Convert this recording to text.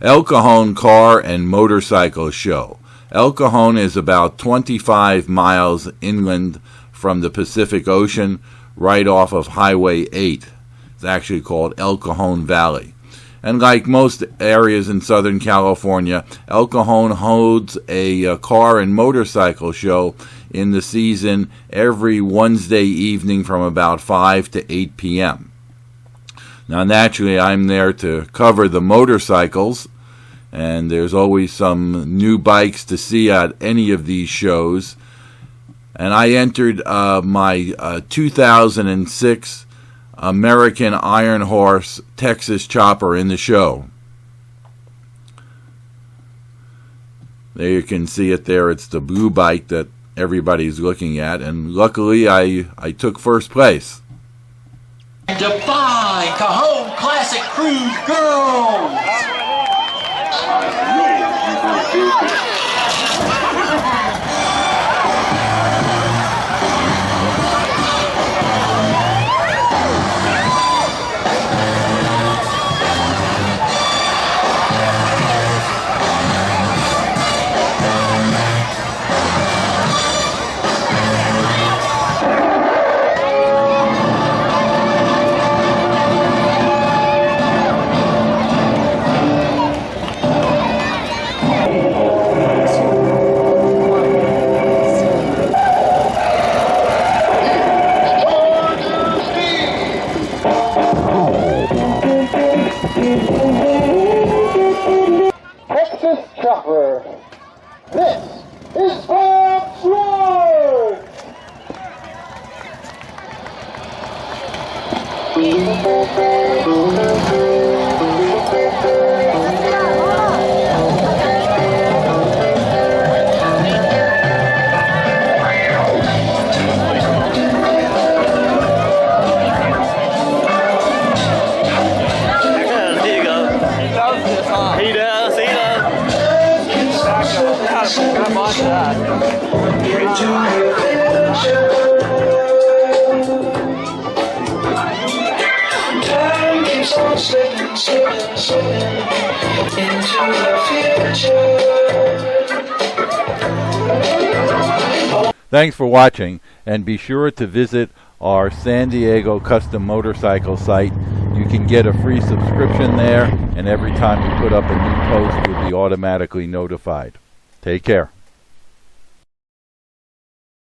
El Cajon Car and Motorcycle Show. El Cajon is about 25 miles inland from the Pacific Ocean, right off of Highway 8. It's actually called El Cajon Valley. And like most areas in Southern California, El Cajon holds a car and motorcycle show in the season every Wednesday evening from about 5 to 8 p.m. Now, naturally, I'm there to cover the motorcycles, and there's always some new bikes to see at any of these shows. And I entered my 2006 American IronHorse Texas chopper in the show. There you can see it there. It's the blue bike that everybody's looking at, and luckily I took first place. Defy Cajon Classic Cruise Girls! Texas chopper. This is Volkswagen. Thanks for watching, and be sure to visit our San Diego custom motorcycle site. You can get a free subscription there, and every time we put up a new post, you'll be automatically notified. Take care.